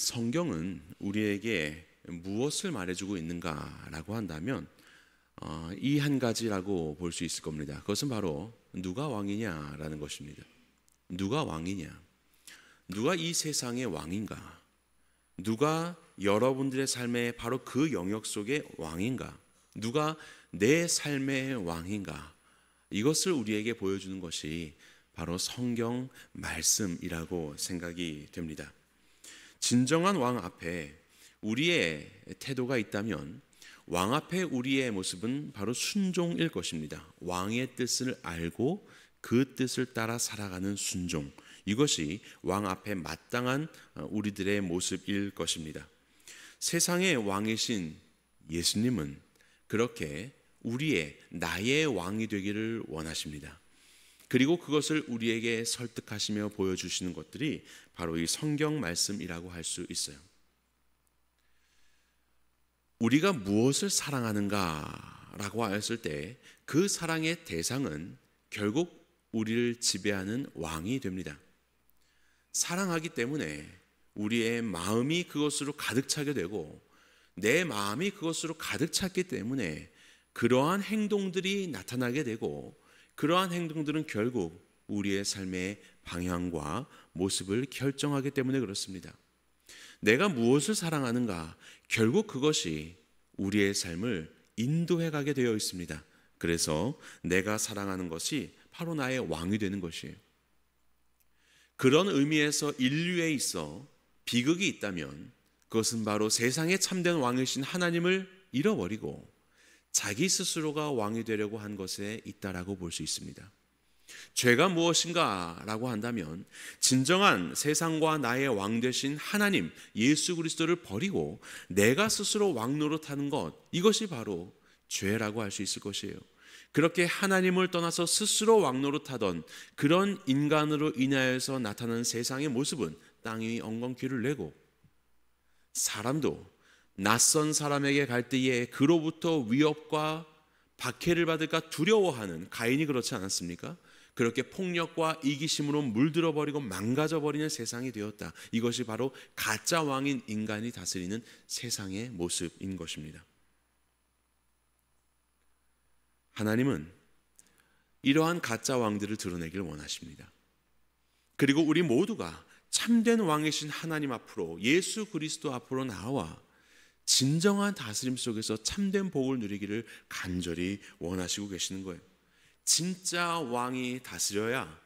성경은 우리에게 무엇을 말해주고 있는가라고 한다면 이 한 가지라고 볼 수 있을 겁니다. 그것은 바로 누가 왕이냐라는 것입니다. 누가 왕이냐? 누가 이 세상의 왕인가? 누가 여러분들의 삶의 바로 그 영역 속의 왕인가? 누가 내 삶의 왕인가? 이것을 우리에게 보여주는 것이 바로 성경 말씀이라고 생각이 됩니다. 진정한 왕 앞에 우리의 태도가 있다면 왕 앞에 우리의 모습은 바로 순종일 것입니다. 왕의 뜻을 알고 그 뜻을 따라 살아가는 순종, 이것이 왕 앞에 마땅한 우리들의 모습일 것입니다. 세상의 왕이신 예수님은 그렇게 나의 왕이 되기를 원하십니다. 그리고 그것을 우리에게 설득하시며 보여주시는 것들이 바로 이 성경 말씀이라고 할 수 있어요. 우리가 무엇을 사랑하는가라고 하였을 때 그 사랑의 대상은 결국 우리를 지배하는 왕이 됩니다. 사랑하기 때문에 우리의 마음이 그것으로 가득 차게 되고 내 마음이 그것으로 가득 찼기 때문에 그러한 행동들이 나타나게 되고 그러한 행동들은 결국 우리의 삶의 방향과 모습을 결정하기 때문에 그렇습니다. 내가 무엇을 사랑하는가, 결국 그것이 우리의 삶을 인도해 가게 되어 있습니다. 그래서 내가 사랑하는 것이 바로 나의 왕이 되는 것이에요. 그런 의미에서 인류에 있어 비극이 있다면 그것은 바로 세상의 참된 왕이신 하나님을 잃어버리고 자기 스스로가 왕이 되려고 한 것에 있다라고 볼 수 있습니다. 죄가 무엇인가 라고 한다면 진정한 세상과 나의 왕 되신 하나님 예수 그리스도를 버리고 내가 스스로 왕 노릇하는 것, 이것이 바로 죄라고 할 수 있을 것이에요. 그렇게 하나님을 떠나서 스스로 왕 노릇하던 그런 인간으로 인하여서 나타나는 세상의 모습은 땅 위 엉겅퀴를 내고 사람도 낯선 사람에게 갈 때에 그로부터 위협과 박해를 받을까 두려워하는 가인이 그렇지 않았습니까? 그렇게 폭력과 이기심으로 물들어버리고 망가져버리는 세상이 되었다. 이것이 바로 가짜 왕인 인간이 다스리는 세상의 모습인 것입니다. 하나님은 이러한 가짜 왕들을 드러내기를 원하십니다. 그리고 우리 모두가 참된 왕이신 하나님 앞으로, 예수 그리스도 앞으로 나와 진정한 다스림 속에서 참된 복을 누리기를 간절히 원하시고 계시는 거예요. 진짜 왕이 다스려야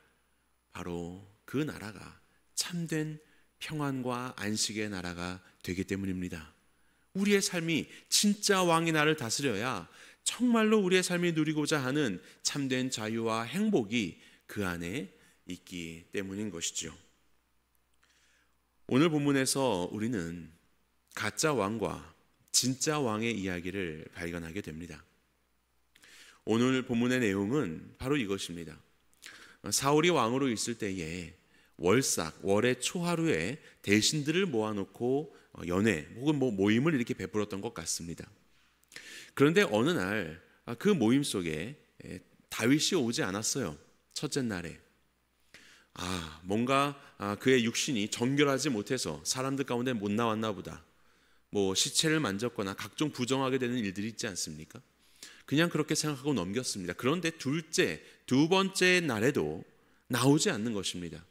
바로 그 나라가 참된 평안과 안식의 나라가 되기 때문입니다. 우리의 삶이 진짜 왕이 나를 다스려야 정말로 우리의 삶이 누리고자 하는 참된 자유와 행복이 그 안에 있기 때문인 것이죠. 오늘 본문에서 우리는 가짜 왕과 진짜 왕의 이야기를 발견하게 됩니다. 오늘 본문의 내용은 바로 이것입니다. 사울이 왕으로 있을 때에 월의 초하루에 대신들을 모아놓고 연회 혹은 모임을 이렇게 베풀었던 것 같습니다. 그런데 어느 날 그 모임 속에 다윗이 오지 않았어요. 첫째 날에. 뭔가 그의 육신이 정결하지 못해서 사람들 가운데 못 나왔나 보다. 시체를 만졌거나 각종 부정하게 되는 일들이 있지 않습니까? 그냥 그렇게 생각하고 넘겼습니다. 그런데 두 번째 날에도 나오지 않는 것입니다.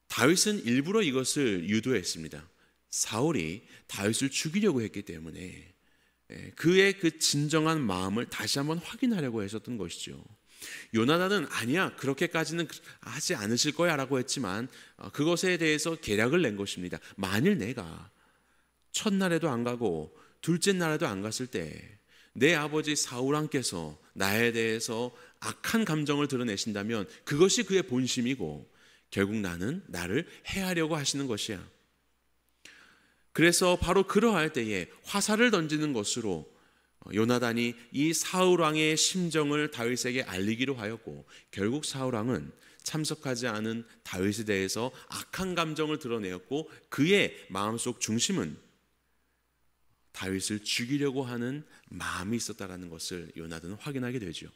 다윗은 일부러 이것을 유도했습니다. 사울이 다윗을 죽이려고 했기 때문에 그의 그 진정한 마음을 다시 한번 확인하려고 했었던 것이죠. 요나단은 아니야, 그렇게까지는 하지 않으실 거야 라고 했지만 그것에 대해서 계략을 낸 것입니다. 만일 내가 첫날에도 안 가고 둘째 날에도 안 갔을 때 내 아버지 사울왕께서 나에 대해서 악한 감정을 드러내신다면 그것이 그의 본심이고 결국 나를 해하려고 하시는 것이야. 그래서 바로 그러할 때에 화살을 던지는 것으로 요나단이 이 사울왕의 심정을 다윗에게 알리기로 하였고 결국 사울왕은 참석하지 않은 다윗에 대해서 악한 감정을 드러내었고 그의 마음속 중심은 다윗을 죽이려고 하는 마음이 있었다라는 것을 요나단은 확인하게 되죠.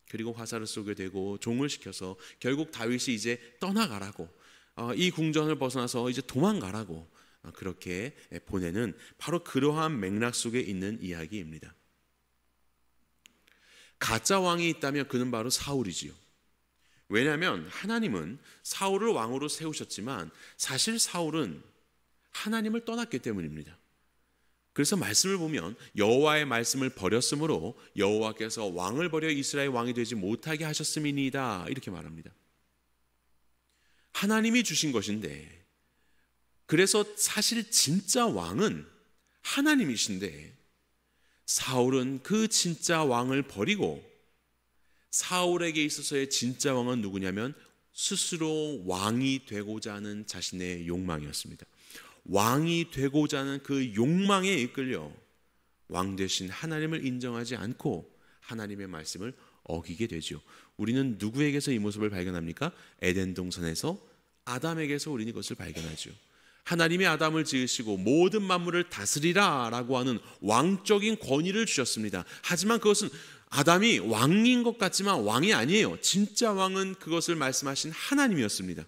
그리고 화살을 쏘게 되고 종을 시켜서 결국 다윗이 이제 떠나가라고 이 궁전을 벗어나서 이제 도망가라고 그렇게 보내는 바로 그러한 맥락 속에 있는 이야기입니다. 가짜 왕이 있다면 그는 바로 사울이지요. 왜냐하면 하나님은 사울을 왕으로 세우셨지만 사실 사울은 하나님을 떠났기 때문입니다. 그래서 말씀을 보면 여호와의 말씀을 버렸으므로 여호와께서 왕을 버려 이스라엘 왕이 되지 못하게 하셨음이니이다, 이렇게 말합니다. 하나님이 주신 것인데, 그래서 사실 진짜 왕은 하나님이신데 사울은 그 진짜 왕을 버리고, 사울에게 있어서의 진짜 왕은 누구냐면 스스로 왕이 되고자 하는 자신의 욕망이었습니다. 왕이 되고자 하는 그 욕망에 이끌려 왕 되신 하나님을 인정하지 않고 하나님의 말씀을 어기게 되죠. 우리는 누구에게서 이 모습을 발견합니까? 에덴 동산에서 아담에게서 우리는 이것을 발견하죠. 하나님이 아담을 지으시고 모든 만물을 다스리라 라고 하는 왕적인 권위를 주셨습니다. 하지만 그것은 아담이 왕인 것 같지만 왕이 아니에요. 진짜 왕은 그것을 말씀하신 하나님이었습니다.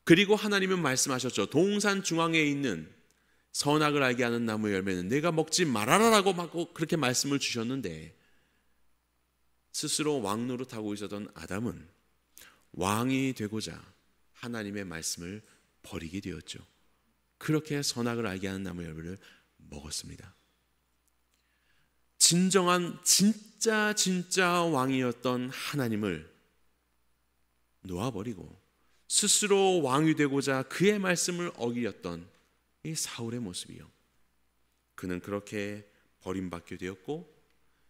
그리고 하나님은 말씀하셨죠. 동산 중앙에 있는 선악을 알게 하는 나무 열매는 내가 먹지 말아라라고 막 그렇게 말씀을 주셨는데, 스스로 왕 노릇하고 있었던 아담은 왕이 되고자 하나님의 말씀을 버리게 되었죠. 그렇게 선악을 알게 하는 나무 열매를 먹었습니다. 진정한 진짜 왕이었던 하나님을 놓아버리고 스스로 왕이 되고자 그의 말씀을 어기렸던 이 사울의 모습이요. 그는 그렇게 버림받게 되었고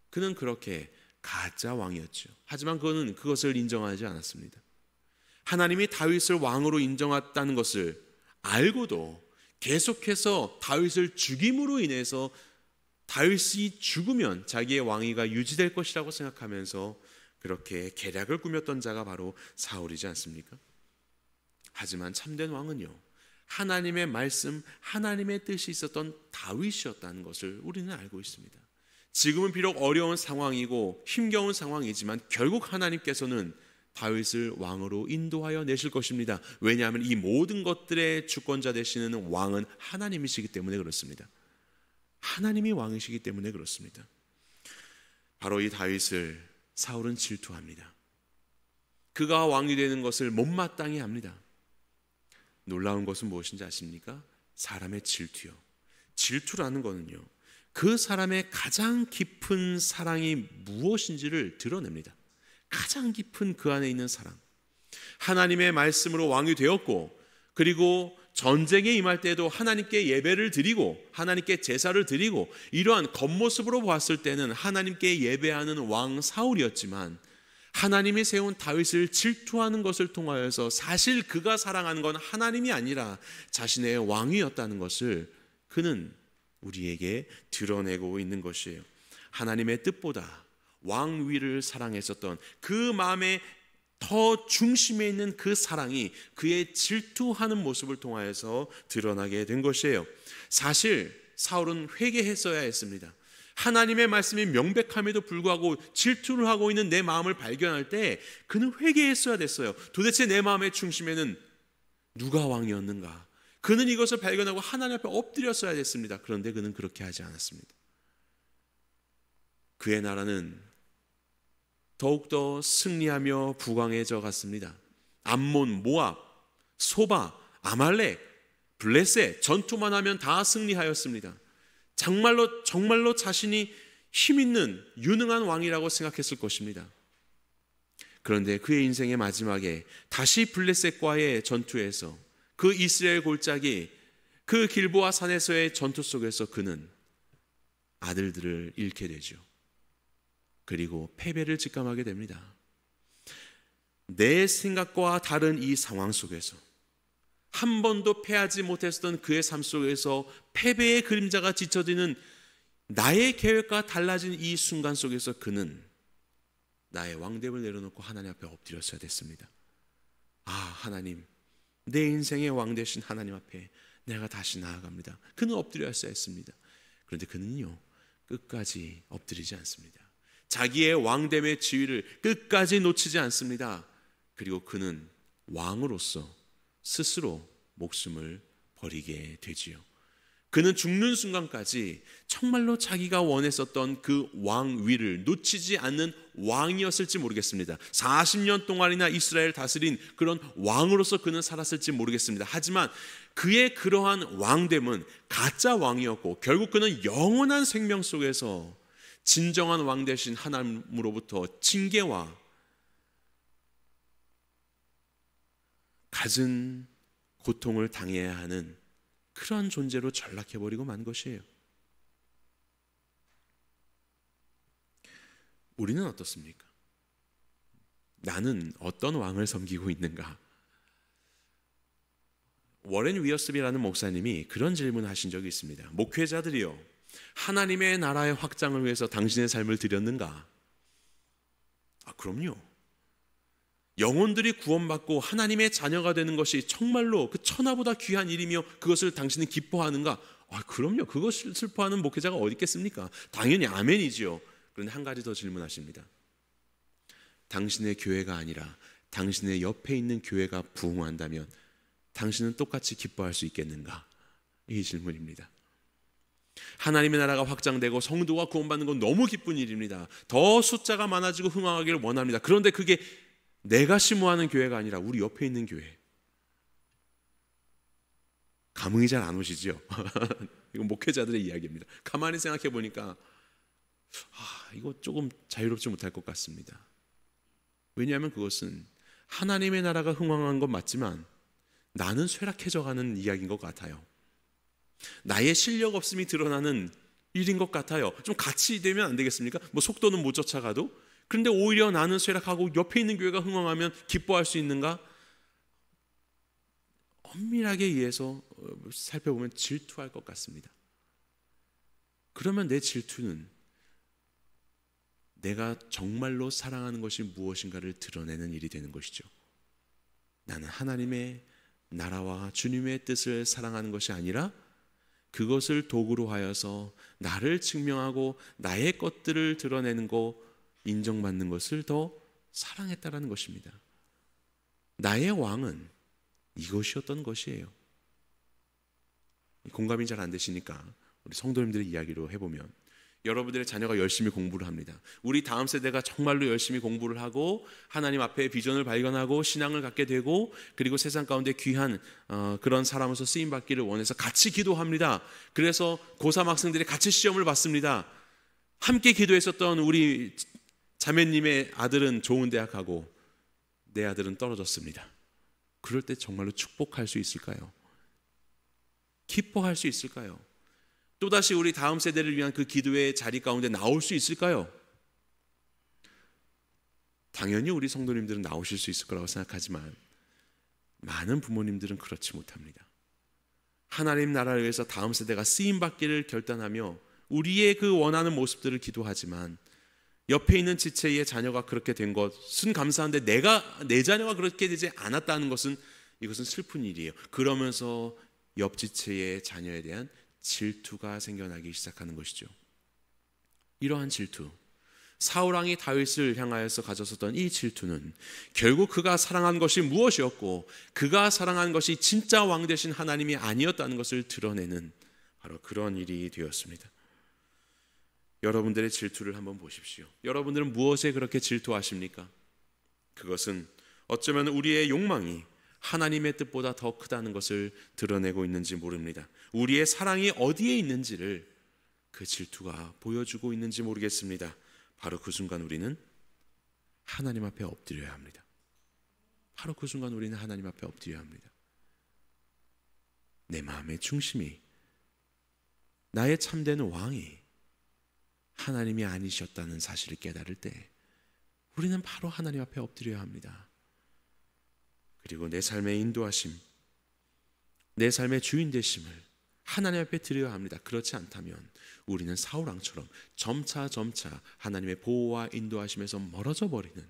그는 그렇게 가짜 왕이었죠. 하지만 그는 그것을 인정하지 않았습니다. 하나님이 다윗을 왕으로 인정했다는 것을 알고도 계속해서 다윗을 죽임으로 인해서 다윗이 죽으면 자기의 왕위가 유지될 것이라고 생각하면서 그렇게 계략을 꾸몄던 자가 바로 사울이지 않습니까? 하지만 참된 왕은요, 하나님의 말씀, 하나님의 뜻이 있었던 다윗이었다는 것을 우리는 알고 있습니다. 지금은 비록 어려운 상황이고 힘겨운 상황이지만 결국 하나님께서는 다윗을 왕으로 인도하여 내실 것입니다. 왜냐하면 이 모든 것들의 주권자 되시는 왕은 하나님이시기 때문에 그렇습니다. 하나님이 왕이시기 때문에 그렇습니다. 바로 이 다윗을 사울은 질투합니다. 그가 왕이 되는 것을 못마땅히 합니다. 놀라운 것은 무엇인지 아십니까? 사람의 질투요. 질투라는 것은요, 그 사람의 가장 깊은 사랑이 무엇인지를 드러냅니다. 가장 깊은 그 안에 있는 사랑. 하나님의 말씀으로 왕이 되었고, 그리고 전쟁에 임할 때도 하나님께 예배를 드리고 하나님께 제사를 드리고, 이러한 겉모습으로 보았을 때는 하나님께 예배하는 왕 사울이었지만 하나님이 세운 다윗을 질투하는 것을 통하여서 사실 그가 사랑하는 건 하나님이 아니라 자신의 왕이었다는 것을 그는 우리에게 드러내고 있는 것이에요. 하나님의 뜻보다 왕위를 사랑했었던 그 마음의 더 중심에 있는 그 사랑이 그의 질투하는 모습을 통하여서 드러나게 된 것이에요. 사실 사울은 회개했어야 했습니다. 하나님의 말씀이 명백함에도 불구하고 질투를 하고 있는 내 마음을 발견할 때 그는 회개했어야 됐어요. 도대체 내 마음의 중심에는 누가 왕이었는가? 그는 이것을 발견하고 하나님 앞에 엎드렸어야 됐습니다. 그런데 그는 그렇게 하지 않았습니다. 그의 나라는 더욱더 승리하며 부강해져 갔습니다. 암몬, 모압, 소바, 아말렉, 블레셋 전투만 하면 다 승리하였습니다. 정말로 자신이 힘있는 유능한 왕이라고 생각했을 것입니다. 그런데 그의 인생의 마지막에 다시 블레셋과의 전투에서 그 이스라엘 골짜기 그 길보아 산에서의 전투 속에서 그는 아들들을 잃게 되죠. 그리고 패배를 직감하게 됩니다. 내 생각과 다른 이 상황 속에서 한 번도 패하지 못했던 그의 삶 속에서 패배의 그림자가 짙어지는 나의 계획과 달라진 이 순간 속에서 그는 나의 왕됨을 내려놓고 하나님 앞에 엎드렸어야 됐습니다. 아, 하나님, 내 인생의 왕 되신 하나님 앞에 내가 다시 나아갑니다. 그는 엎드렸어야 했습니다. 그런데 그는요, 끝까지 엎드리지 않습니다. 자기의 왕됨의 지위를 끝까지 놓치지 않습니다. 그리고 그는 왕으로서 스스로 목숨을 버리게 되지요. 그는 죽는 순간까지 정말로 자기가 원했었던 그 왕위를 놓치지 않는 왕이었을지 모르겠습니다. 40년 동안이나 이스라엘 다스린 그런 왕으로서 그는 살았을지 모르겠습니다. 하지만 그의 그러한 왕됨은 가짜 왕이었고 결국 그는 영원한 생명 속에서 진정한 왕 되신 하나님으로부터 징계와 갖은 고통을 당해야 하는 그런 존재로 전락해버리고 만 것이에요. 우리는 어떻습니까? 나는 어떤 왕을 섬기고 있는가? 워렌 위어스비라는 목사님이 그런 질문을 하신 적이 있습니다. 목회자들이요, 하나님의 나라의 확장을 위해서 당신의 삶을 드렸는가? 그럼요. 영혼들이 구원받고 하나님의 자녀가 되는 것이 정말로 그 천하보다 귀한 일이며 그것을 당신은 기뻐하는가? 그럼요. 그것을 슬퍼하는 목회자가 어디 있겠습니까? 당연히 아멘이지요. 그런데 한 가지 더 질문하십니다. 당신의 교회가 아니라 당신의 옆에 있는 교회가 부흥한다면 당신은 똑같이 기뻐할 수 있겠는가? 이 질문입니다. 하나님의 나라가 확장되고 성도가 구원받는 건 너무 기쁜 일입니다. 더 숫자가 많아지고 흥황하기를 원합니다. 그런데 그게 내가 심호하는 교회가 아니라 우리 옆에 있는 교회. 감흥이 잘 안 오시죠? 이건 목회자들의 이야기입니다. 가만히 생각해 보니까 이거 조금 자유롭지 못할 것 같습니다. 왜냐하면 그것은 하나님의 나라가 흥황한 건 맞지만 나는 쇠락해져가는 이야기인 것 같아요. 나의 실력 없음이 드러나는 일인 것 같아요. 좀 같이 되면 안 되겠습니까? 속도는 못 쫓아가도. 그런데 오히려 나는 쇠락하고 옆에 있는 교회가 흥황하면 기뻐할 수 있는가? 엄밀하게 이해해서 살펴보면 질투할 것 같습니다. 그러면 내 질투는 내가 정말로 사랑하는 것이 무엇인가를 드러내는 일이 되는 것이죠. 나는 하나님의 나라와 주님의 뜻을 사랑하는 것이 아니라 그것을 도구로 하여서 나를 증명하고 나의 것들을 드러내는 거, 인정받는 것을 더 사랑했다라는 것입니다. 나의 왕은 이것이었던 것이에요. 공감이 잘 안 되시니까 우리 성도님들의 이야기로 해보면, 여러분들의 자녀가 열심히 공부를 합니다. 우리 다음 세대가 정말로 열심히 공부를 하고 하나님 앞에 비전을 발견하고 신앙을 갖게 되고 그리고 세상 가운데 귀한 그런 사람으로서 쓰임받기를 원해서 같이 기도합니다. 그래서 고3 학생들이 같이 시험을 봤습니다. 함께 기도했었던 우리 자매님의 아들은 좋은 대학 가고 내 아들은 떨어졌습니다. 그럴 때 정말로 축복할 수 있을까요? 기뻐할 수 있을까요? 또다시 우리 다음 세대를 위한 그 기도의 자리 가운데 나올 수 있을까요? 당연히 우리 성도님들은 나오실 수 있을 거라고 생각하지만 많은 부모님들은 그렇지 못합니다. 하나님 나라를 위해서 다음 세대가 쓰임받기를 결단하며 우리의 그 원하는 모습들을 기도하지만 옆에 있는 지체의 자녀가 그렇게 된 것은 감사한데 내 자녀가 그렇게 되지 않았다는 것은 이것은 슬픈 일이에요. 그러면서 옆 지체의 자녀에 대한 질투가 생겨나기 시작하는 것이죠. 이러한 질투, 사울왕이 다윗을 향하여서 가졌었던 이 질투는 결국 그가 사랑한 것이 무엇이었고 그가 사랑한 것이 진짜 왕 되신 하나님이 아니었다는 것을 드러내는 바로 그런 일이 되었습니다. 여러분들의 질투를 한번 보십시오. 여러분들은 무엇에 그렇게 질투하십니까? 그것은 어쩌면 우리의 욕망이 하나님의 뜻보다 더 크다는 것을 드러내고 있는지 모릅니다. 우리의 사랑이 어디에 있는지를 그 질투가 보여주고 있는지 모르겠습니다. 바로 그 순간 우리는 하나님 앞에 엎드려야 합니다. 바로 그 순간 우리는 하나님 앞에 엎드려야 합니다. 내 마음의 중심이, 나의 참된 왕이 하나님이 아니셨다는 사실을 깨달을 때 우리는 바로 하나님 앞에 엎드려야 합니다. 그리고 내 삶의 인도하심, 내 삶의 주인 되심을 하나님 앞에 드려야 합니다. 그렇지 않다면 우리는 사울왕처럼 점차 하나님의 보호와 인도하심에서 멀어져 버리는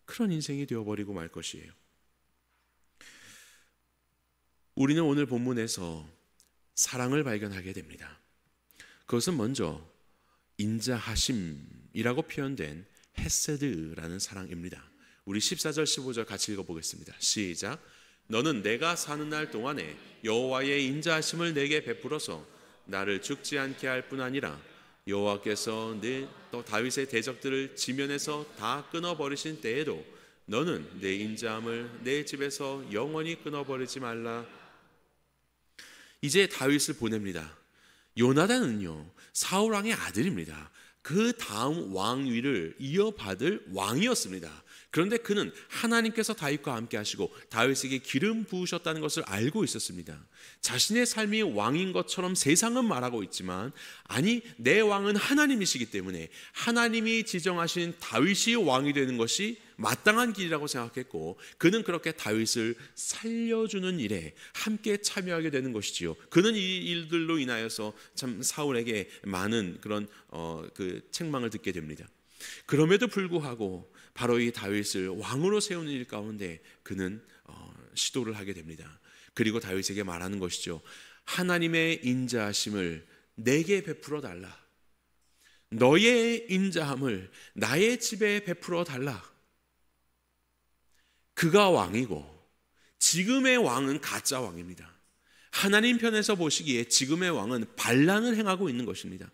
그런 인생이 되어버리고 말 것이에요. 우리는 오늘 본문에서 사랑을 발견하게 됩니다. 그것은 먼저 인자하심이라고 표현된 헤세드라는 사랑입니다. 우리 14절 15절 같이 읽어보겠습니다. 시작. 너는 내가 사는 날 동안에 여호와의 인자하심을 내게 베풀어서 나를 죽지 않게 할 뿐 아니라 여호와께서 또 다윗의 대적들을 지면에서 다 끊어버리신 때에도 너는 내 인자함을 내 집에서 영원히 끊어버리지 말라. 이제 다윗을 보냅니다. 요나단은요, 사울 왕의 아들입니다. 그 다음 왕위를 이어받을 왕이었습니다. 그런데 그는 하나님께서 다윗과 함께 하시고 다윗에게 기름 부으셨다는 것을 알고 있었습니다. 자신의 삶이 왕인 것처럼 세상은 말하고 있지만, 아니, 내 왕은 하나님이시기 때문에 하나님이 지정하신 다윗이 왕이 되는 것이 마땅한 길이라고 생각했고, 그는 그렇게 다윗을 살려주는 일에 함께 참여하게 되는 것이지요. 그는 이 일들로 인하여서 참 사울에게 많은 그런 그 책망을 듣게 됩니다. 그럼에도 불구하고 바로 이 다윗을 왕으로 세우는 일 가운데 그는 시도를 하게 됩니다. 그리고 다윗에게 말하는 것이죠. 하나님의 인자하심을 내게 베풀어 달라. 너의 인자함을 나의 집에 베풀어 달라. 그가 왕이고 지금의 왕은 가짜 왕입니다. 하나님 편에서 보시기에 지금의 왕은 반란을 행하고 있는 것입니다.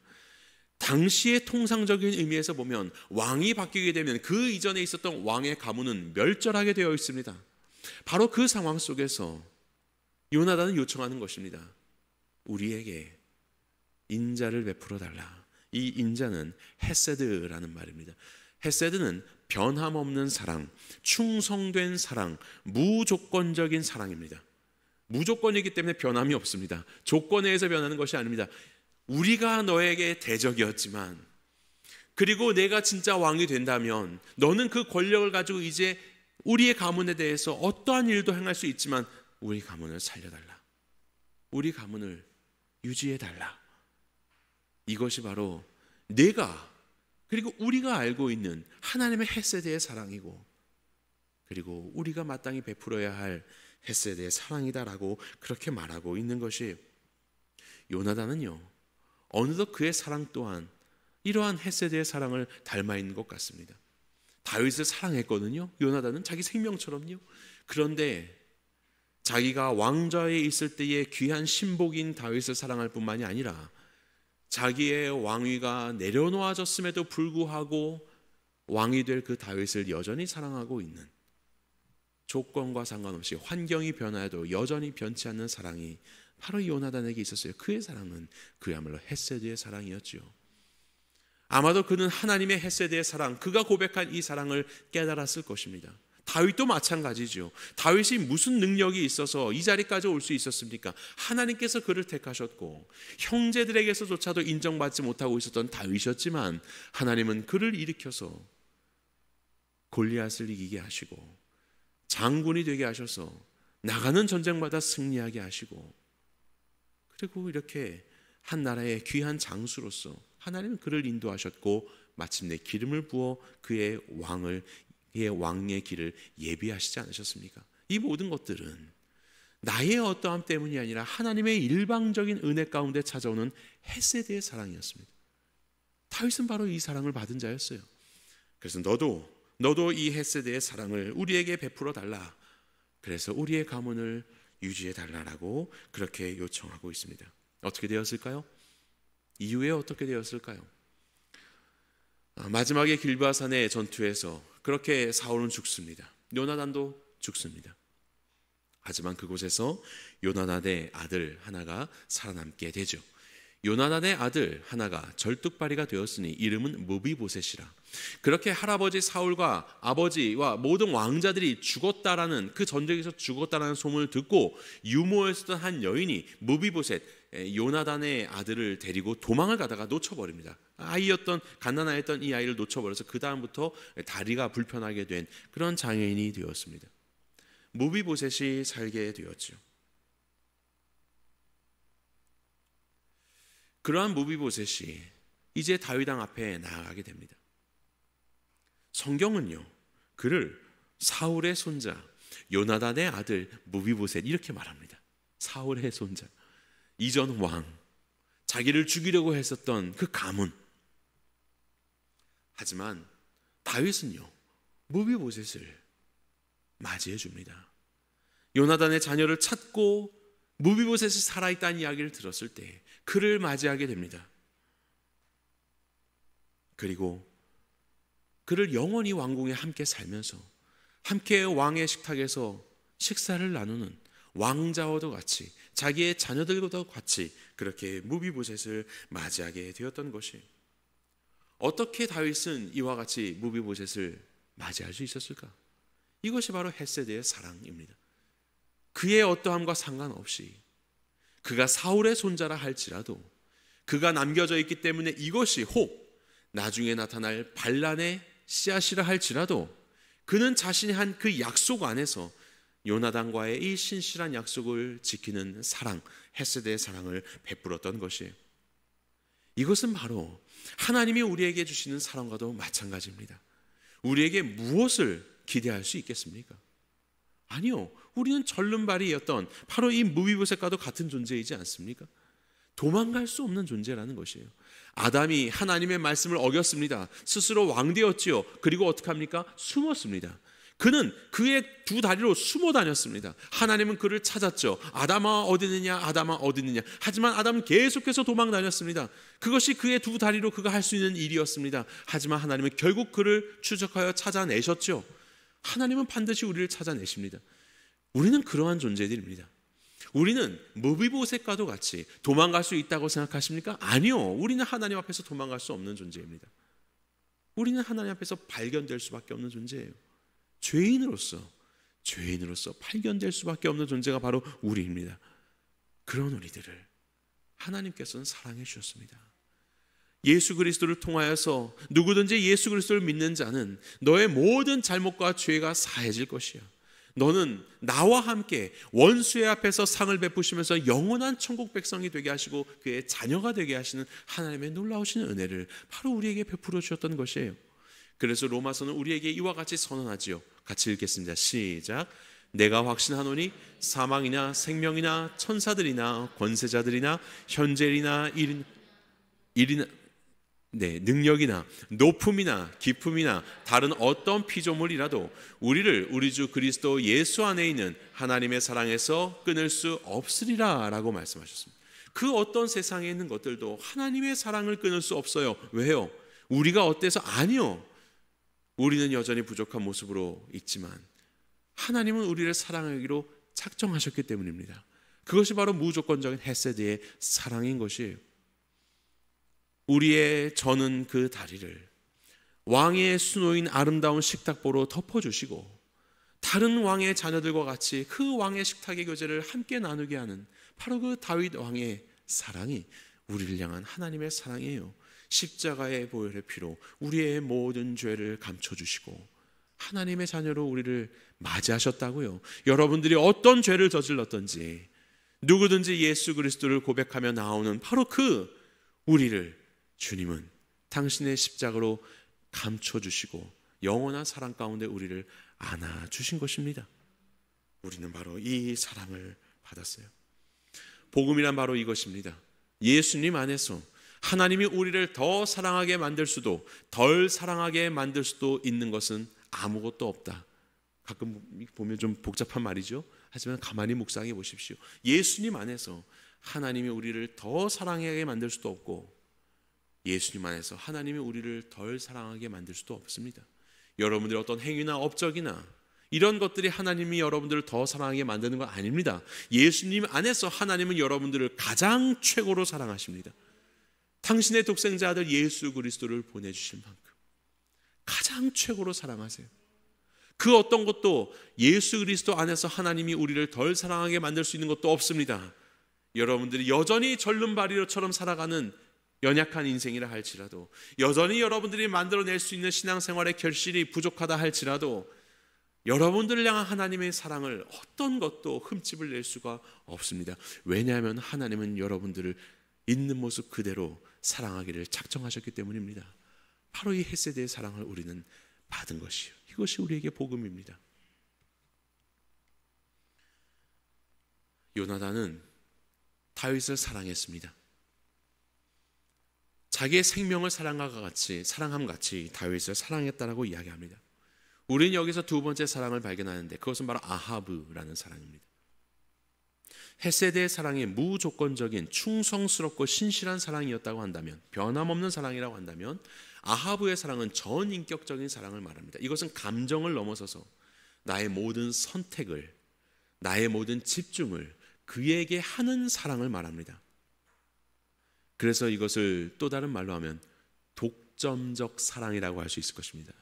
당시의 통상적인 의미에서 보면 왕이 바뀌게 되면 그 이전에 있었던 왕의 가문은 멸절하게 되어 있습니다. 바로 그 상황 속에서 요나단은 요청하는 것입니다. 우리에게 인자를 베풀어 달라. 이 인자는 헤세드라는 말입니다. 헤세드는 변함없는 사랑, 충성된 사랑, 무조건적인 사랑입니다. 무조건이기 때문에 변함이 없습니다. 조건에 의해서 변하는 것이 아닙니다. 우리가 너에게 대적이었지만, 그리고 내가 진짜 왕이 된다면 너는 그 권력을 가지고 이제 우리의 가문에 대해서 어떠한 일도 행할 수 있지만 우리 가문을 살려달라. 우리 가문을 유지해달라. 이것이 바로 내가, 그리고 우리가 알고 있는 하나님의 헤세드의 사랑이고, 그리고 우리가 마땅히 베풀어야 할 헤세드의 사랑이다라고 그렇게 말하고 있는 것이, 요나단은요, 어느덧 그의 사랑 또한 이러한 헤세드의 사랑을 닮아 있는 것 같습니다. 다윗을 사랑했거든요. 요나단은 자기 생명처럼요. 그런데 자기가 왕좌에 있을 때의 귀한 신복인 다윗을 사랑할 뿐만이 아니라 자기의 왕위가 내려놓아졌음에도 불구하고 왕이 될 그 다윗을 여전히 사랑하고 있는, 조건과 상관없이 환경이 변화해도 여전히 변치 않는 사랑이 바로 요나단에게 있었어요. 그의 사랑은 그야말로 헤세드의 사랑이었죠. 아마도 그는 하나님의 헤세드의 사랑, 그가 고백한 이 사랑을 깨달았을 것입니다. 다윗도 마찬가지죠. 다윗이 무슨 능력이 있어서 이 자리까지 올 수 있었습니까? 하나님께서 그를 택하셨고 형제들에게서조차도 인정받지 못하고 있었던 다윗이었지만 하나님은 그를 일으켜서 골리앗을 이기게 하시고 장군이 되게 하셔서 나가는 전쟁마다 승리하게 하시고, 그리고 이렇게 한 나라의 귀한 장수로서 하나님은 그를 인도하셨고 마침내 기름을 부어 그의 왕의 길을 예비하시지 않으셨습니까? 이 모든 것들은 나의 어떠함 때문이 아니라 하나님의 일방적인 은혜 가운데 찾아오는 헤세드의 사랑이었습니다. 다윗은 바로 이 사랑을 받은 자였어요. 그래서 너도 이 헤세드의 사랑을 우리에게 베풀어 달라. 그래서 우리의 가문을 유지해 달라라고 그렇게 요청하고 있습니다. 어떻게 되었을까요? 이후에 어떻게 되었을까요? 마지막에 길보아산의 전투에서 그렇게 사울은 죽습니다. 요나단도 죽습니다. 하지만 그곳에서 요나단의 아들 하나가 살아남게 되죠. 요나단의 아들 하나가 절뚝발이가 되었으니 이름은 무비보셋이라. 그렇게 할아버지 사울과 아버지와 모든 왕자들이 죽었다라는, 그 전쟁에서 죽었다라는 소문을 듣고 유모였었던 한 여인이 무비보셋, 요나단의 아들을 데리고 도망을 가다가 놓쳐버립니다. 가난하였던 이 아이를 놓쳐버려서 그 다음부터 다리가 불편하게 된 그런 장애인이 되었습니다. 무비보셋이 살게 되었죠. 그러한 무비보셋이 이제 다윗 왕 앞에 나아가게 됩니다. 성경은요, 그를 사울의 손자 요나단의 아들 무비보셋 이렇게 말합니다. 사울의 손자, 이전 왕, 자기를 죽이려고 했었던 그 가문. 하지만 다윗은요, 무비보셋을 맞이해 줍니다. 요나단의 자녀를 찾고 무비보셋이 살아있다는 이야기를 들었을 때 그를 맞이하게 됩니다. 그리고 그를 영원히 왕궁에 함께 살면서 함께 왕의 식탁에서 식사를 나누는 왕자와도 같이 자기의 자녀들과도 같이 그렇게 무비보셋을 맞이하게 되었던 것이, 어떻게 다윗은 이와 같이 무비보셋을 맞이할 수 있었을까? 이것이 바로 헷세드의 사랑입니다. 그의 어떠함과 상관없이 그가 사울의 손자라 할지라도, 그가 남겨져 있기 때문에 이것이 혹 나중에 나타날 반란의 씨앗이라 할지라도, 그는 자신이 한 그 약속 안에서 요나단과의 이 신실한 약속을 지키는 사랑, 헷세드의 사랑을 베풀었던 것이에요. 이것은 바로 하나님이 우리에게 주시는 사랑과도 마찬가지입니다. 우리에게 무엇을 기대할 수 있겠습니까? 아니요. 우리는 절름발이였던 바로 이 무비보셋과도 같은 존재이지 않습니까? 도망갈 수 없는 존재라는 것이에요. 아담이 하나님의 말씀을 어겼습니다. 스스로 왕되었지요. 그리고 어떻게 합니까? 숨었습니다. 그는 그의 두 다리로 숨어 다녔습니다. 하나님은 그를 찾았죠. 아담아 어디 있느냐, 아담아 어디 있느냐. 하지만 아담은 계속해서 도망 다녔습니다. 그것이 그의 두 다리로 그가 할 수 있는 일이었습니다. 하지만 하나님은 결국 그를 추적하여 찾아내셨죠. 하나님은 반드시 우리를 찾아내십니다. 우리는 그러한 존재들입니다. 우리는 무비보셋과도 같이 도망갈 수 있다고 생각하십니까? 아니요. 우리는 하나님 앞에서 도망갈 수 없는 존재입니다. 우리는 하나님 앞에서 발견될 수밖에 없는 존재예요. 죄인으로서 발견될 수밖에 없는 존재가 바로 우리입니다. 그런 우리들을 하나님께서는 사랑해 주셨습니다. 예수 그리스도를 통하여서 누구든지 예수 그리스도를 믿는 자는 너의 모든 잘못과 죄가 사해질 것이야. 너는 나와 함께 원수의 앞에서 상을 베푸시면서 영원한 천국 백성이 되게 하시고 그의 자녀가 되게 하시는 하나님의 놀라우신 은혜를 바로 우리에게 베풀어 주셨던 것이에요. 그래서 로마서는 우리에게 이와 같이 선언하지요. 같이 읽겠습니다. 시작. 내가 확신하노니 사망이나 생명이나 천사들이나 권세자들이나 현재이나 일이나 능력이나 높음이나 깊음이나 다른 어떤 피조물이라도 우리를 우리 주 그리스도 예수 안에 있는 하나님의 사랑에서 끊을 수 없으리라 라고 말씀하셨습니다. 그 어떤 세상에 있는 것들도 하나님의 사랑을 끊을 수 없어요. 왜요? 우리가 어때서? 아니요. 우리는 여전히 부족한 모습으로 있지만 하나님은 우리를 사랑하기로 작정하셨기 때문입니다. 그것이 바로 무조건적인 헷세드의 사랑인 것이에요. 우리의 저는 그 다리를 왕의 수노인 아름다운 식탁보로 덮어주시고 다른 왕의 자녀들과 같이 그 왕의 식탁의 교제를 함께 나누게 하는 바로 그 다윗 왕의 사랑이 우리를 향한 하나님의 사랑이에요. 십자가의 보혈의 피로 우리의 모든 죄를 감춰주시고 하나님의 자녀로 우리를 맞이하셨다고요. 여러분들이 어떤 죄를 저질렀던지 누구든지 예수 그리스도를 고백하며 나오는 바로 그 우리를 주님은 당신의 십자가로 감춰주시고 영원한 사랑 가운데 우리를 안아주신 것입니다. 우리는 바로 이 사랑을 받았어요. 복음이란 바로 이것입니다. 예수님 안에서 하나님이 우리를 더 사랑하게 만들 수도 덜 사랑하게 만들 수도 있는 것은 아무것도 없다. 가끔 보면 좀 복잡한 말이죠. 하지만 가만히 묵상해 보십시오. 예수님 안에서 하나님이 우리를 더 사랑하게 만들 수도 없고 예수님 안에서 하나님이 우리를 덜 사랑하게 만들 수도 없습니다. 여러분들의 어떤 행위나 업적이나 이런 것들이 하나님이 여러분들을 더 사랑하게 만드는 건 아닙니다. 예수님 안에서 하나님은 여러분들을 가장 최고로 사랑하십니다. 당신의 독생자 아들 예수 그리스도를 보내주신 만큼 가장 최고로 사랑하세요. 그 어떤 것도 예수 그리스도 안에서 하나님이 우리를 덜 사랑하게 만들 수 있는 것도 없습니다. 여러분들이 여전히 절름발이처럼 살아가는 연약한 인생이라 할지라도 여전히 여러분들이 만들어낼 수 있는 신앙생활의 결실이 부족하다 할지라도 여러분들을 향한 하나님의 사랑을 어떤 것도 흠집을 낼 수가 없습니다. 왜냐하면 하나님은 여러분들을 있는 모습 그대로 사랑하기를 작정하셨기 때문입니다. 바로 이 헷세드의 사랑을 우리는 받은 것이요. 이것이 우리에게 복음입니다. 요나단은 다윗을 사랑했습니다. 자기의 생명을 사랑함 같이 다윗을 사랑했다라고 이야기합니다. 우리는 여기서 두 번째 사랑을 발견하는데 그것은 바로 아하브라는 사랑입니다. 헤세드의 사랑이 무조건적인 충성스럽고 신실한 사랑이었다고 한다면, 변함없는 사랑이라고 한다면, 아하브의 사랑은 전인격적인 사랑을 말합니다. 이것은 감정을 넘어서서 나의 모든 선택을, 나의 모든 집중을 그에게 하는 사랑을 말합니다. 그래서 이것을 또 다른 말로 하면 독점적 사랑이라고 할 수 있을 것입니다.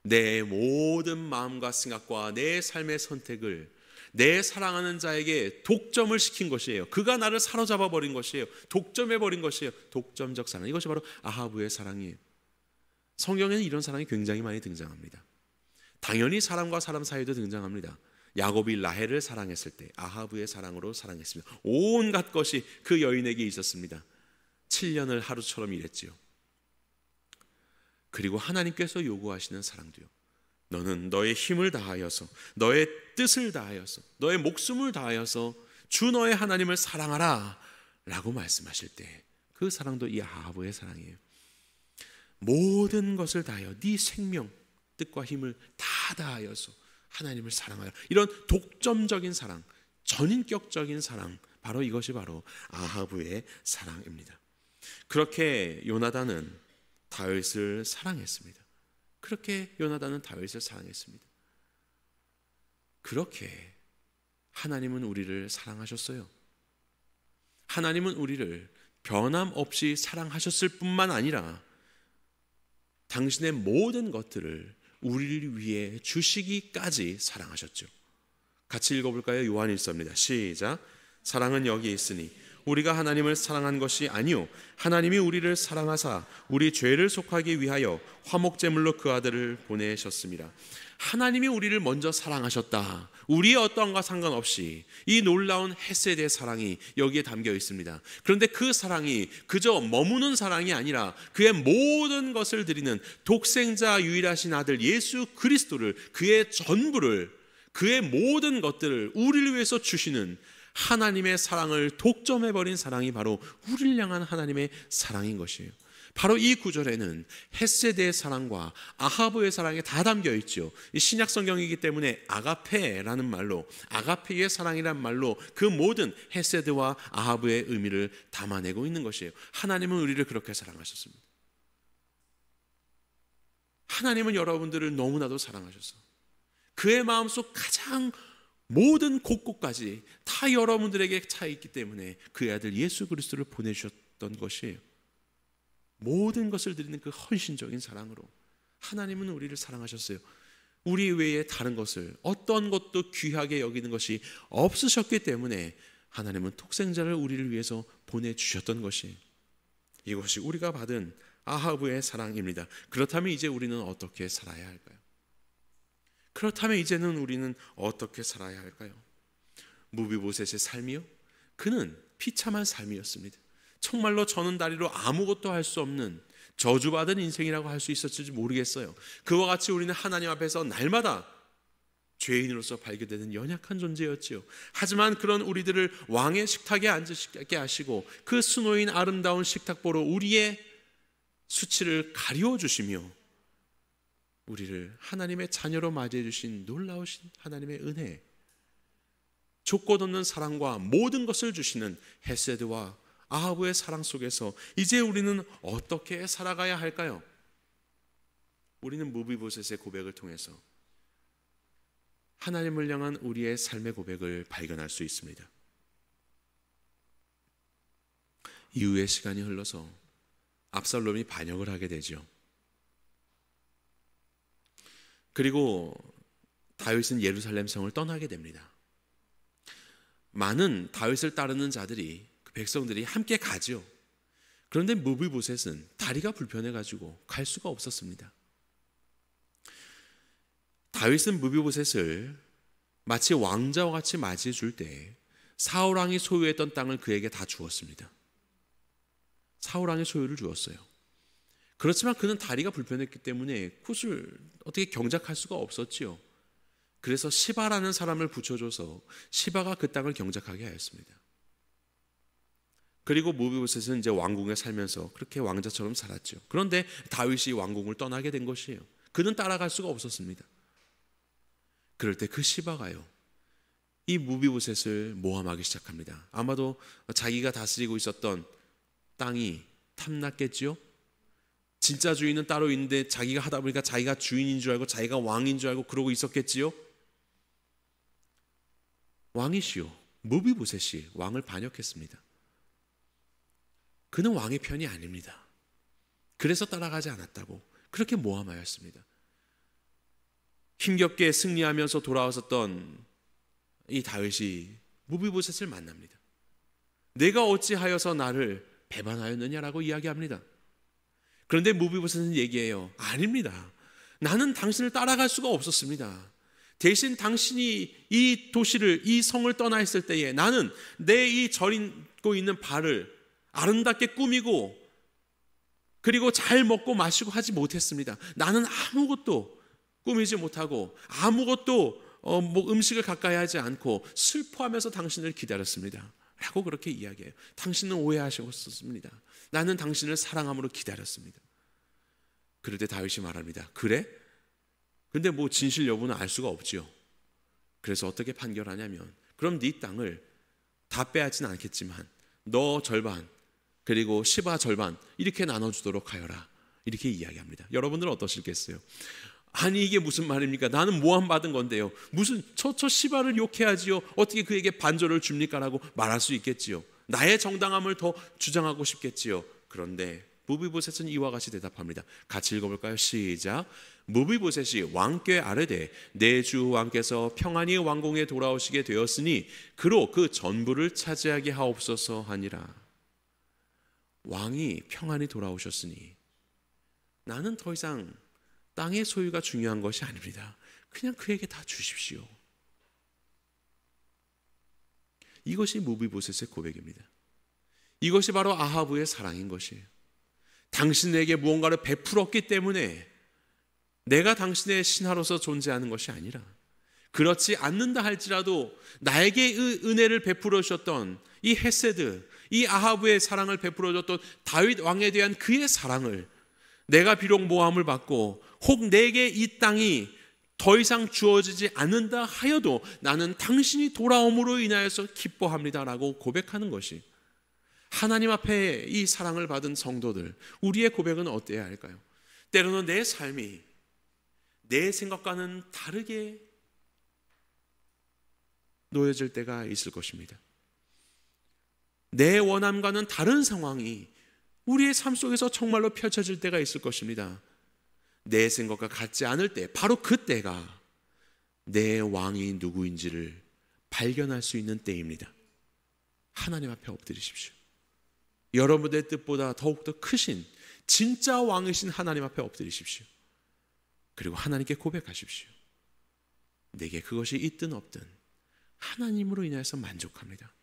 내 모든 마음과 생각과 내 삶의 선택을 내 사랑하는 자에게 독점을 시킨 것이에요. 그가 나를 사로잡아 버린 것이에요. 독점해 버린 것이에요. 독점적 사랑. 이것이 바로 아하브의 사랑이에요. 성경에는 이런 사랑이 굉장히 많이 등장합니다. 당연히 사람과 사람 사이도 등장합니다. 야곱이 라헬을 사랑했을 때 아하브의 사랑으로 사랑했습니다. 온갖 것이 그 여인에게 있었습니다. 7년을 하루처럼 일했지요. 그리고 하나님께서 요구하시는 사랑도요. 너는 너의 힘을 다하여서, 너의 뜻을 다하여서, 너의 목숨을 다하여서 주 너의 하나님을 사랑하라 라고 말씀하실 때 그 사랑도 이 아하브의 사랑이에요. 모든 것을 다하여 네 생명, 뜻과 힘을 다 다하여서 하나님을 사랑하라. 이런 독점적인 사랑, 전인격적인 사랑, 바로 이것이 바로 아하브의 사랑입니다. 그렇게 요나단은 다윗을 사랑했습니다. 그렇게 요나단은 다윗을 사랑했습니다. 그렇게 하나님은 우리를 사랑하셨어요. 하나님은 우리를 변함없이 사랑하셨을 뿐만 아니라 당신의 모든 것들을 우리를 위해 주시기까지 사랑하셨죠. 같이 읽어볼까요? 요한일서입니다. 시작. 사랑은 여기에 있으니 우리가 하나님을 사랑한 것이 아니요 하나님이 우리를 사랑하사 우리 죄를 속하기 위하여 화목제물로 그 아들을 보내셨습니다. 하나님이 우리를 먼저 사랑하셨다. 우리의 어떠함과 상관없이 이 놀라운 헤세드의 사랑이 여기에 담겨 있습니다. 그런데 그 사랑이 그저 머무는 사랑이 아니라 그의 모든 것을 드리는 독생자 유일하신 아들 예수 그리스도를, 그의 전부를, 그의 모든 것들을 우리를 위해서 주시는 하나님의 사랑을 독점해버린 사랑이 바로 우리를 향한 하나님의 사랑인 것이에요. 바로 이 구절에는 헤세드의 사랑과 아하브의 사랑이 다 담겨 있죠. 이 신약 성경이기 때문에 아가페라는 말로, 아가페의 사랑이란 말로 그 모든 헤세드와 아하브의 의미를 담아내고 있는 것이에요. 하나님은 우리를 그렇게 사랑하셨습니다. 하나님은 여러분들을 너무나도 사랑하셔서 그의 마음속 가장 모든 곳곳까지 다 여러분들에게 차 있기 때문에 그의 아들 예수 그리스도를 보내주셨던 것이에요. 모든 것을 드리는 그 헌신적인 사랑으로 하나님은 우리를 사랑하셨어요. 우리 외에 다른 것을, 어떤 것도 귀하게 여기는 것이 없으셨기 때문에 하나님은 독생자를 우리를 위해서 보내주셨던 것이에요. 이것이 우리가 받은 아하브의 사랑입니다. 그렇다면 이제 우리는 어떻게 살아야 할까요? 그렇다면 이제는 우리는 어떻게 살아야 할까요? 무비보셋의 삶이요? 그는 비참한 삶이었습니다. 정말로 저는 다리로 아무것도 할 수 없는 저주받은 인생이라고 할 수 있었을지 모르겠어요. 그와 같이 우리는 하나님 앞에서 날마다 죄인으로서 발견되는 연약한 존재였지요. 하지만 그런 우리들을 왕의 식탁에 앉게 하시고 그 수놓인 아름다운 식탁보로 우리의 수치를 가리워 주시며 우리를 하나님의 자녀로 맞이해 주신 놀라우신 하나님의 은혜, 조건 없는 사랑과 모든 것을 주시는 헤세드와 아하브의 사랑 속에서 이제 우리는 어떻게 살아가야 할까요? 우리는 무비보셋의 고백을 통해서 하나님을 향한 우리의 삶의 고백을 발견할 수 있습니다. 이후의 시간이 흘러서 압살롬이 반역을 하게 되죠. 그리고 다윗은 예루살렘 성을 떠나게 됩니다. 많은 다윗을 따르는 자들이, 그 백성들이 함께 가죠. 그런데 무비보셋은 다리가 불편해가지고 갈 수가 없었습니다. 다윗은 무비보셋을 마치 왕자와 같이 맞이해 줄 때 사울 왕이 소유했던 땅을 그에게 다 주었습니다. 사울 왕의 소유를 주었어요. 그렇지만 그는 다리가 불편했기 때문에 그것을 어떻게 경작할 수가 없었지요. 그래서 시바라는 사람을 붙여줘서 시바가 그 땅을 경작하게 하였습니다. 그리고 무비보셋은 이제 왕궁에 살면서 그렇게 왕자처럼 살았죠. 그런데 다윗이 왕궁을 떠나게 된 것이에요. 그는 따라갈 수가 없었습니다. 그럴 때 그 시바가요, 이 무비보셋을 모함하기 시작합니다. 아마도 자기가 다스리고 있었던 땅이 탐났겠지요. 진짜 주인은 따로 있는데 자기가 하다 보니까 자기가 주인인 줄 알고 자기가 왕인 줄 알고 그러고 있었겠지요. 왕이시오 무비보셋이 왕을 반역했습니다. 그는 왕의 편이 아닙니다. 그래서 따라가지 않았다고 그렇게 모함하였습니다. 힘겹게 승리하면서 돌아왔었던 이 다윗이 무비보셋을 만납니다. 내가 어찌하여서 나를 배반하였느냐라고 이야기합니다. 그런데 무비보셋은 얘기해요. 아닙니다. 나는 당신을 따라갈 수가 없었습니다. 대신 당신이 이 도시를, 이 성을 떠나 있을 때에 나는 내 이 절이고 있는 발을 아름답게 꾸미고 그리고 잘 먹고 마시고 하지 못했습니다. 나는 아무것도 꾸미지 못하고 아무것도 음식을 가까이 하지 않고 슬퍼하면서 당신을 기다렸습니다 라고 그렇게 이야기해요. 당신은 오해하셨습니다. 나는 당신을 사랑함으로 기다렸습니다. 그럴 때 다윗이 말합니다. 그래? 근데 뭐 진실 여부는 알 수가 없지요. 그래서 어떻게 판결하냐면 그럼 네 땅을 다 빼앗지는 않겠지만 너 절반 그리고 시바 절반 이렇게 나눠주도록 하여라 이렇게 이야기합니다. 여러분들은 어떠실겠어요? 아니 이게 무슨 말입니까? 나는 모함받은 건데요. 무슨 저 시바를 욕해야지요. 어떻게 그에게 반절을 줍니까? 라고 말할 수 있겠지요. 나의 정당함을 더 주장하고 싶겠지요. 그런데 무비보셋은 이와 같이 대답합니다. 같이 읽어볼까요? 시작. 무비보셋이 왕께 아뢰되 내 주 왕께서 평안히 왕궁에 돌아오시게 되었으니 그로 그 전부를 차지하게 하옵소서 하니라. 왕이 평안히 돌아오셨으니 나는 더 이상 땅의 소유가 중요한 것이 아닙니다. 그냥 그에게 다 주십시오. 이것이 무비보셋의 고백입니다. 이것이 바로 아하브의 사랑인 것이에요. 당신에게 무언가를 베풀었기 때문에 내가 당신의 신하로서 존재하는 것이 아니라 그렇지 않는다 할지라도 나에게 은혜를 베풀어 주셨던 이 헤세드, 이 아하브의 사랑을 베풀어 줬던 다윗 왕에 대한 그의 사랑을 내가 비록 모함을 받고 혹 내게 이 땅이 더 이상 주어지지 않는다 하여도 나는 당신이 돌아옴으로 인하여서 기뻐합니다라고 고백하는 것이 하나님 앞에 이 사랑을 받은 성도들, 우리의 고백은 어때야 할까요? 때로는 내 삶이 내 생각과는 다르게 놓여질 때가 있을 것입니다. 내 원함과는 다른 상황이 우리의 삶 속에서 정말로 펼쳐질 때가 있을 것입니다. 내 생각과 같지 않을 때, 바로 그때가 내 왕이 누구인지를 발견할 수 있는 때입니다. 하나님 앞에 엎드리십시오. 여러분의 뜻보다 더욱더 크신 진짜 왕이신 하나님 앞에 엎드리십시오. 그리고 하나님께 고백하십시오. 내게 그것이 있든 없든 하나님으로 인해서 만족합니다.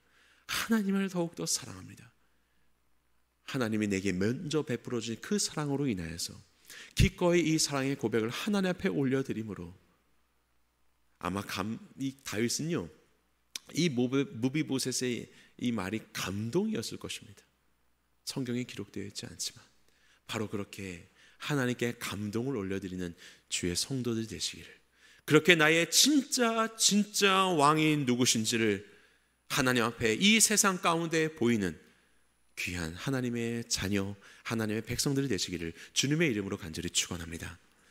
하나님을 더욱더 사랑합니다. 하나님이 내게 먼저 베풀어 주신 그 사랑으로 인하여서 기꺼이 이 사랑의 고백을 하나님 앞에 올려드림으로 아마 이 다윗은요, 이 무비보셋의 이 말이 감동이었을 것입니다. 성경에 기록되어 있지 않지만 바로 그렇게 하나님께 감동을 올려드리는 주의 성도들 되시기를, 그렇게 나의 진짜 왕이 누구신지를 하나님 앞에 이 세상 가운데 보이는 귀한 하나님의 자녀, 하나님의 백성들이 되시기를 주님의 이름으로 간절히 축원합니다.